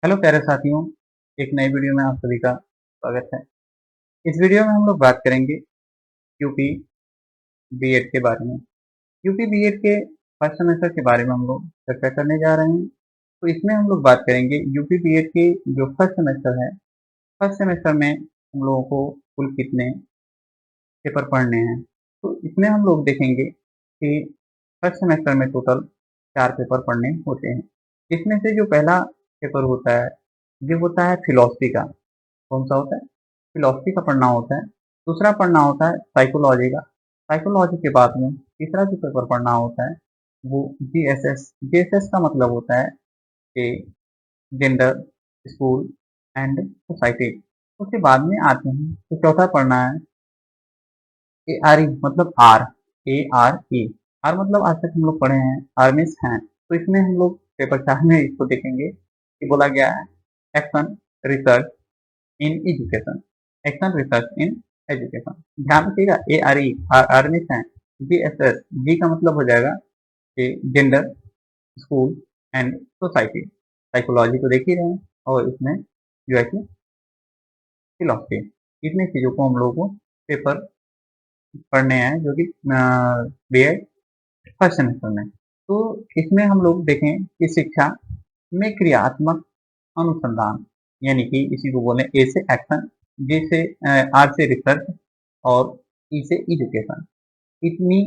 Hello प्यारे साथियों, एक नई वीडियो में आप सभी का स्वागत है। इस वीडियो में हम लोग बात करेंगे यूपी बीएड के बारे में। यूपी बीएड के फर्स्ट सेमेस्टर के बारे में हम लोग चर्चा करने जा रहे हैं। तो इसमें हम लोग बात करेंगे यूपी बीएड के जो फर्स्ट सेमेस्टर है। फर्स्ट सेमेस्टर में हम लोगों को कुल कितने पेपर पढ़ने हैं। तो इसमें हम लोग देखेंगे कि फर्स्ट सेमेस्टर में टोटल 4 पेपर पढ़ने होते हैं। इसमें से जो पहला पेपर होता है ये होता है फिलॉसफी का। कौन सा होता है? फिलॉसफी का पढ़ना होता है। दूसरा पढ़ना होता है साइकोलॉजी का। साइकोलॉजी के बाद में तीसरा जो पेपर पढ़ना होता है वो जीएसएस। जीएसएस का मतलब होता है कि जेंडर, स्कूल एंड सोसाइटी। उसके बाद में आते हैं तो चौथा पढ़ना है ए आर ई, मतलब R, A R E. R मतलब आज तक हम लोग पढ़े हैं आर्मिस हैं। तो इसमें हम लोग पेपर 4 में इसको देखेंगे कि बोला गया है action research in education. Action research in education. ध्यान रखिएगा, ए आर ई आर्मिस हैं। जी एस एस, जी का मतलब हो जाएगा कि gender, school and society. Psychology को देख ही रहे हैं और इसमें जो है कि फिलोसफी। इतनी चीजों को हम लोगों को पेपर पढ़ने हैं जो कि बी एड फर्स्ट सेमेस्टर में। तो इसमें हम लोग देखें कि शिक्षा में क्रियात्मक अनुसंधान, यानी कि इसी को बोले ए से एक्शन, जे से आर से रिसर्च और ई से एजुकेशन। इतनी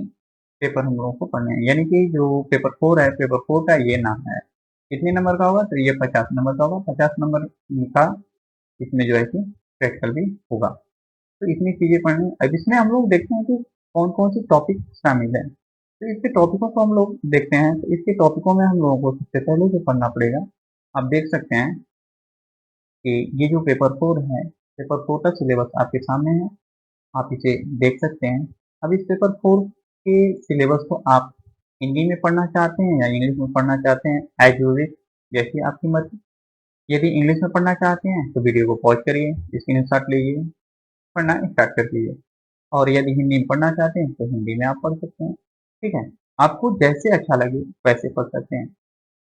पेपर हम लोगों को पढ़ने हैं। यानी कि जो पेपर 4 है, पेपर 4 का ये नाम है। कितने नंबर का होगा? तो ये 50 नंबर का होगा। 50 नंबर का इसमें जो है कि प्रैक्टिकल भी होगा। तो इतनी चीजें पढ़नी। अब इसमें हम लोग देखते हैं कि कौन कौन से टॉपिक शामिल है। तो इसके टॉपिकों को हम लोग देखते हैं। तो इसके टॉपिकों में हम लोगों को सबसे पहले जो पढ़ना पड़ेगा, आप देख सकते हैं कि ये जो पेपर 4 है, पेपर 4 का सिलेबस आपके सामने है। आप इसे देख सकते हैं। अब इस पेपर 4 के सिलेबस को आप हिंदी में पढ़ना चाहते हैं या इंग्लिश में पढ़ना चाहते हैं, एज यूज इट, जैसी आपकी मर्जी। यदि इंग्लिश में पढ़ना चाहते हैं तो वीडियो को पॉज करिए, स्क्रीनशॉट लीजिए, पढ़ना स्टार्ट कर दीजिए। और यदि हिंदी में पढ़ना चाहते हैं तो हिंदी में आप पढ़ सकते हैं। ठीक है, आपको जैसे अच्छा लगे वैसे पढ़ सकते हैं।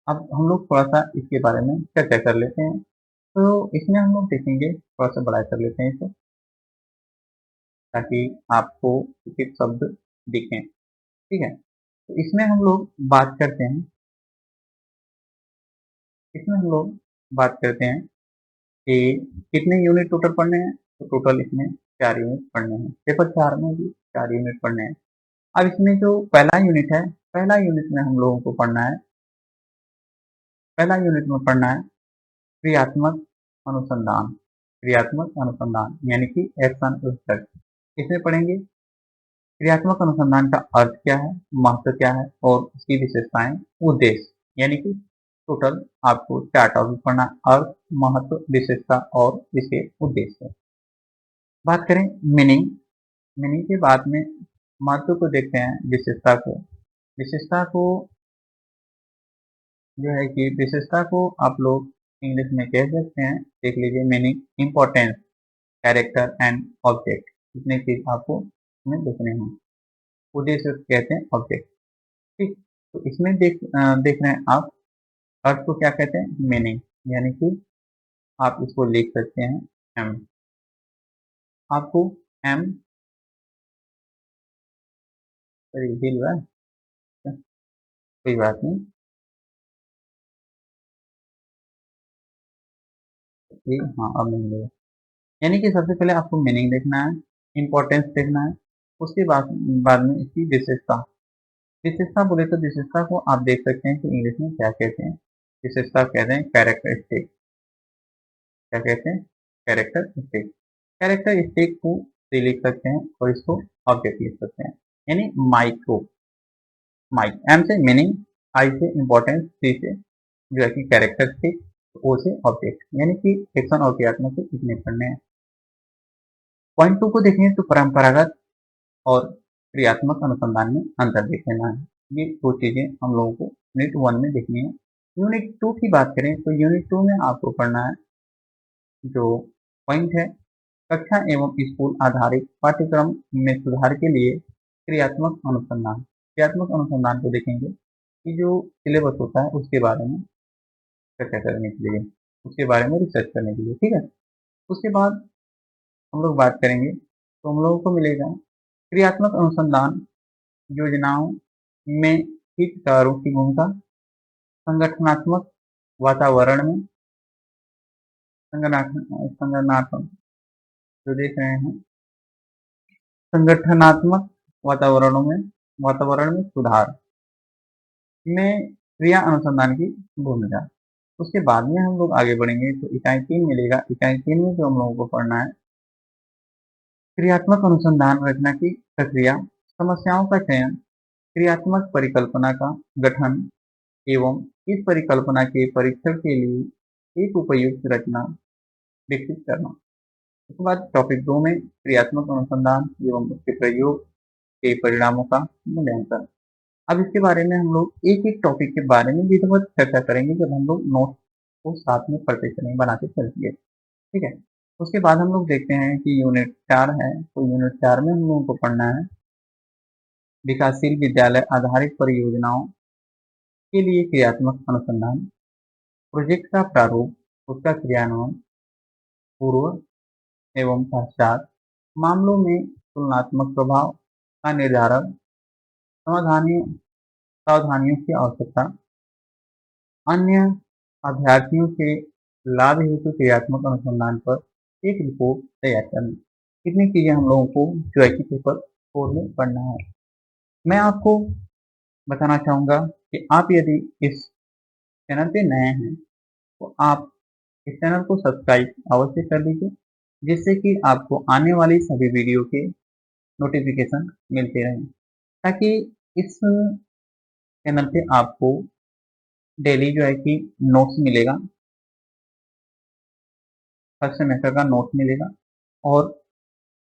अब हम लोग थोड़ा सा इसके बारे में चर्चा कर लेते हैं। तो इसमें हम लोग देखेंगे, थोड़ा सा बड़ा कर लेते हैं इसे ताकि आपको एक शब्द दिखें। ठीक है, तो इसमें हम लोग बात करते हैं, इसमें हम लोग बात करते हैं कि कितने यूनिट टोटल पढ़ने हैं। तो टोटल इसमें 4 यूनिट पढ़ने हैं। पेपर 4 में भी 4 यूनिट पढ़ने हैं। अब इसमें जो पहला यूनिट है, पहला यूनिट में हम लोगों को पढ़ना है, पहला यूनिट में पढ़ना है क्रियात्मक अनुसंधान। क्रियात्मक अनुसंधान यानी कि एक्शन रिसर्च। इसमें पढ़ेंगे क्रियात्मक अनुसंधान का अर्थ क्या है, महत्व क्या है और उसकी विशेषताएं, उद्देश्य। यानी कि टोटल आपको 4 टॉपिक पढ़ना: अर्थ, महत्व, विशेषता और इसके उद्देश्य। बात करें मीनिंग, मीनिंग के बाद में महत्व को देखते हैं, विशेषता को। विशेषता को जो है कि विशेषता को आप लोग इंग्लिश में कह सकते हैं, देख लीजिए meaning, importance, character and object. इतने चीज आपको इसमें देखने हैं। उद्देश्य कहते हैं ऑब्जेक्ट। ठीक, तो इसमें देख रहे हैं आप, अर्थ को क्या कहते हैं? मीनिंग। यानी कि आप इसको लिख सकते हैं एम। आपको एम हिल रहा है, कोई बात नहीं, ये हाँ अब नहीं मिलेगा। यानी कि सबसे पहले आपको मीनिंग देखना है, इंपॉर्टेंस देखना है, उसके बाद बाद में इसकी विशेषता। विशेषता बोले तो विशेषता को आप देख सकते हैं कि इंग्लिश में क्या कहते हैं। विशेषता कहते हैं कैरेक्टरिस्टिक। क्या कहते हैं? कैरेक्टरिस्टिक। कैरेक्टरिस्टिक को से लिख सकते हैं और इसको ऑब्जेक्ट लिख सकते हैं। यानी माइक्रो, माइक, एम से मीनिंग, आई से इंपॉर्टेंस, सी से जो है कि कैरेक्टरिस्टिक, ओ से ऑब्जेक्ट। यानी कि एक्शन और क्रियात्मक से इतने पढ़ने हैं। पॉइंट 2 को देखें तो परंपरागत और क्रियात्मक अनुसंधान में अंतर देख लेना है। ये 2 चीजें हम लोगों को यूनिट 1 में देखनी है। यूनिट 2 की बात करें तो यूनिट 2 में आपको पढ़ना है जो पॉइंट है, कक्षा एवं स्कूल आधारित पाठ्यक्रम में सुधार के लिए क्रियात्मक अनुसंधान। क्रियात्मक अनुसंधान को देखेंगे कि जो सिलेबस होता है उसके बारे में चर्चा करने के लिए। उसके बारे में रिसर्च करने के लिए, ठीक है। उसके बाद हम लोग बात करेंगे तो हम लोगों को मिलेगा क्रियात्मक अनुसंधान योजनाओं में हितधारकों की भूमिका, संगठनात्मक वातावरण में संगठनात्मक जो देख रहे हैं संगठनात्मक वातावरण में सुधार में क्रिया अनुसंधान की भूमिका। उसके बाद में हम लोग आगे बढ़ेंगे तो इकाई 3 मिलेगा। इकाई 3 में जो हम लोगों को पढ़ना है क्रियात्मक अनुसंधान रचना की प्रक्रिया, समस्याओं का चयन, क्रियात्मक परिकल्पना का गठन एवं इस परिकल्पना के परीक्षण के लिए एक उपयुक्त रचना विकसित करना। उसके बाद टॉपिक 2 में क्रियात्मक अनुसंधान एवं उसके प्रयोग के परिणामों का मूल्यांकन। अब इसके बारे में हम लोग एक एक टॉपिक के बारे में विधिवत चर्चा करेंगे जब हम लोग नोट को साथ में पढ़ते चलेंगे, बनाते चलेंगे, ठीक है। उसके बाद हम लोग देखते हैं कि यूनिट 4 है, तो यूनिट 4 में हम लोगों को पढ़ना है विकासशील विद्यालय आधारित परियोजनाओं के लिए क्रियात्मक अनुसंधान, प्रोजेक्ट का प्रारूप, उसका क्रियान्वयन, पूर्व एवं पश्चात मामलों में तुलनात्मक प्रभाव का निर्धारण, सावधानियों की आवश्यकता, अन्य अभ्यर्थियों के लाभ हेतु क्रियात्मक अनुसंधान पर एक रिपोर्ट तैयार करना। कितनी चीजें हम लोगों को ज्योग्राफी पेपर 4 में पढ़ना है। मैं आपको बताना चाहूंगा कि आप यदि इस चैनल पे नए हैं तो आप इस चैनल को सब्सक्राइब अवश्य कर लीजिए, जिससे कि आपको आने वाली सभी वीडियो के नोटिफिकेशन मिलते रहें, ताकि इस चैनल पे आपको डेली जो है कि नोट्स मिलेगा, फर्स्ट सेमेस्टर का नोट मिलेगा और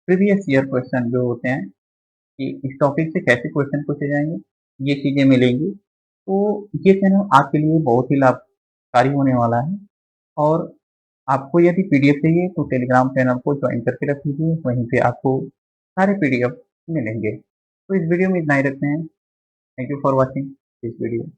प्रीवियस ईयर क्वेश्चन जो होते हैं कि इस टॉपिक से कैसे क्वेश्चन पूछे जाएंगे, ये चीजें मिलेंगी। तो ये चैनल आपके लिए बहुत ही लाभकारी होने वाला है। और आपको यदि पीडीएफ चाहिए तो टेलीग्राम चैनल को ज्वाइन करके रख लीजिए, वहीं पे आपको सारे पीडीएफ मिलेंगे। तो इस वीडियो में इतना ही रखते हैं। Thank you for watching this video.